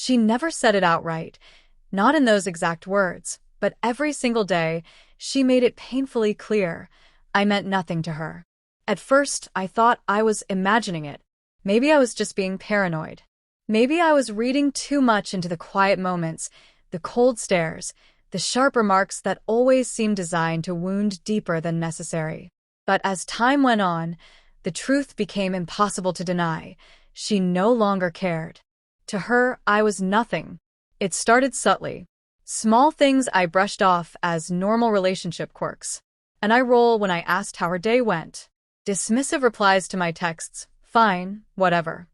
She never said it outright, not in those exact words, but every single day, she made it painfully clear I meant nothing to her. At first, I thought I was imagining it. Maybe I was just being paranoid. Maybe I was reading too much into the quiet moments, the cold stares, the sharp remarks that always seemed designed to wound deeper than necessary. But as time went on, the truth became impossible to deny. She no longer cared. To her, I was nothing. It started subtly. Small things I brushed off as normal relationship quirks. An eye roll when I asked how her day went. Dismissive replies to my texts, fine, whatever.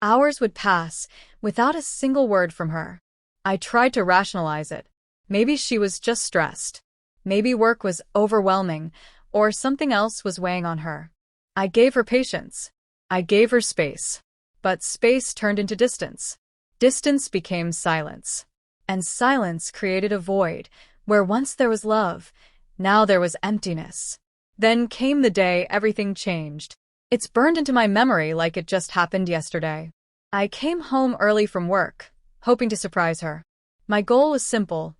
Hours would pass without a single word from her. I tried to rationalize it. Maybe she was just stressed. Maybe work was overwhelming, or something else was weighing on her. I gave her patience. I gave her space. But space turned into distance. Distance became silence. And silence created a void, where once there was love, now there was emptiness. Then came the day everything changed. It's burned into my memory like it just happened yesterday. I came home early from work, hoping to surprise her. My goal was simple: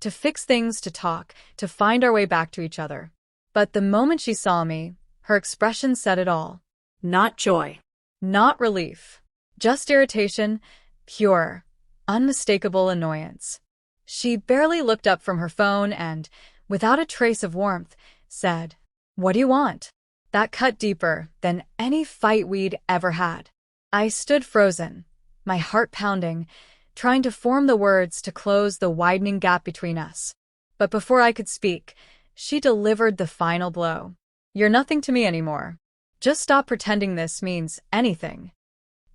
to fix things, to talk, to find our way back to each other. But the moment she saw me, her expression said it all. Not joy. Not relief. Just irritation, pure, unmistakable annoyance. She barely looked up from her phone and, without a trace of warmth, said, "What do you want?" That cut deeper than any fight we'd ever had. I stood frozen, my heart pounding, trying to form the words to close the widening gap between us. But before I could speak, she delivered the final blow. "You're nothing to me anymore. Just stop pretending this means anything."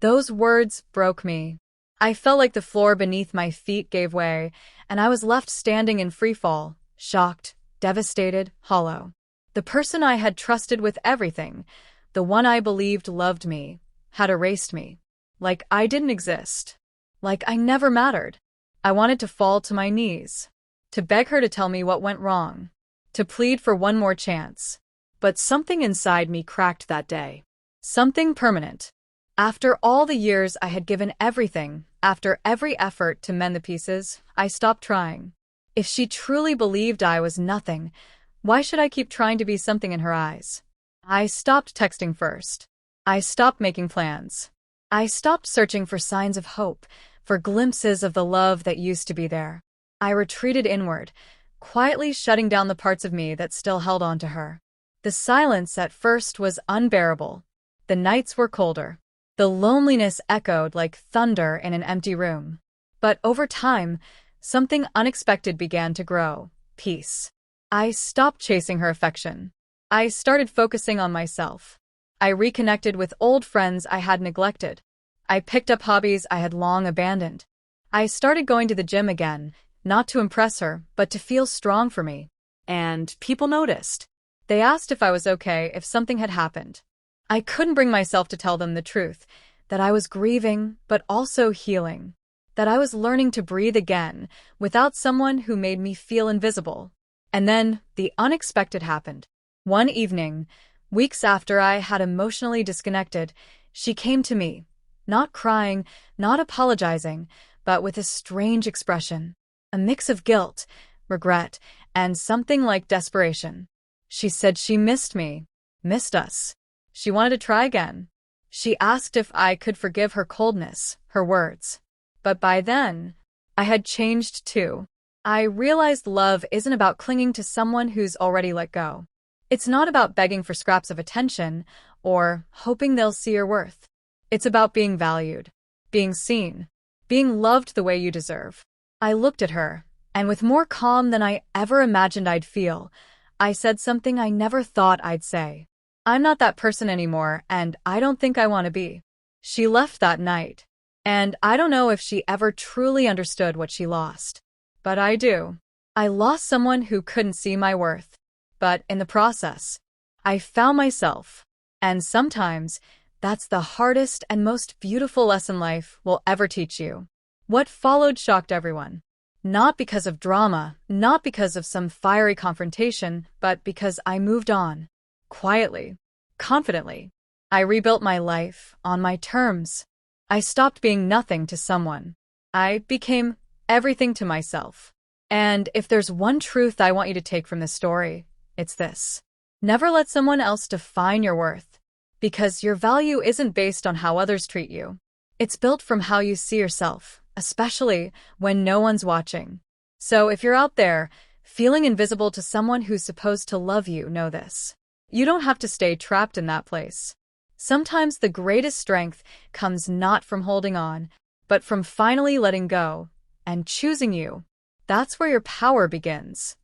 Those words broke me. I felt like the floor beneath my feet gave way, and I was left standing in freefall, shocked, devastated, hollow. The person I had trusted with everything, the one I believed loved me, had erased me. Like I didn't exist. Like I never mattered. I wanted to fall to my knees, to beg her to tell me what went wrong, to plead for one more chance. But something inside me cracked that day. Something permanent. After all the years I had given everything, after every effort to mend the pieces, I stopped trying. If she truly believed I was nothing, why should I keep trying to be something in her eyes? I stopped texting first. I stopped making plans. I stopped searching for signs of hope, for glimpses of the love that used to be there. I retreated inward, quietly shutting down the parts of me that still held on to her. The silence at first was unbearable. The nights were colder. The loneliness echoed like thunder in an empty room. But over time, something unexpected began to grow: peace. I stopped chasing her affection. I started focusing on myself. I reconnected with old friends I had neglected. I picked up hobbies I had long abandoned. I started going to the gym again, not to impress her, but to feel strong for me. And people noticed. They asked if I was okay, if something had happened. I couldn't bring myself to tell them the truth, that I was grieving, but also healing. That I was learning to breathe again, without someone who made me feel invisible. And then, the unexpected happened. One evening, weeks after I had emotionally disconnected, she came to me, not crying, not apologizing, but with a strange expression. A mix of guilt, regret, and something like desperation. She said she missed me, missed us. She wanted to try again. She asked if I could forgive her coldness, her words. But by then, I had changed too. I realized love isn't about clinging to someone who's already let go. It's not about begging for scraps of attention or hoping they'll see your worth. It's about being valued, being seen, being loved the way you deserve. I looked at her, and with more calm than I ever imagined I'd feel, I said something I never thought I'd say. "I'm not that person anymore, and I don't think I want to be." She left that night, and I don't know if she ever truly understood what she lost. But I do. I lost someone who couldn't see my worth. But in the process, I found myself. And sometimes, that's the hardest and most beautiful lesson life will ever teach you. What followed shocked everyone. Not because of drama, not because of some fiery confrontation, but because I moved on. Quietly. Confidently. I rebuilt my life on my terms. I stopped being nothing to someone. I became everything to myself. And if there's one truth I want you to take from this story, it's this. Never let someone else define your worth, because your value isn't based on how others treat you. It's built from how you see yourself, especially when no one's watching. So if you're out there feeling invisible to someone who's supposed to love you, know this. You don't have to stay trapped in that place. Sometimes the greatest strength comes not from holding on, but from finally letting go and choosing you. That's where your power begins.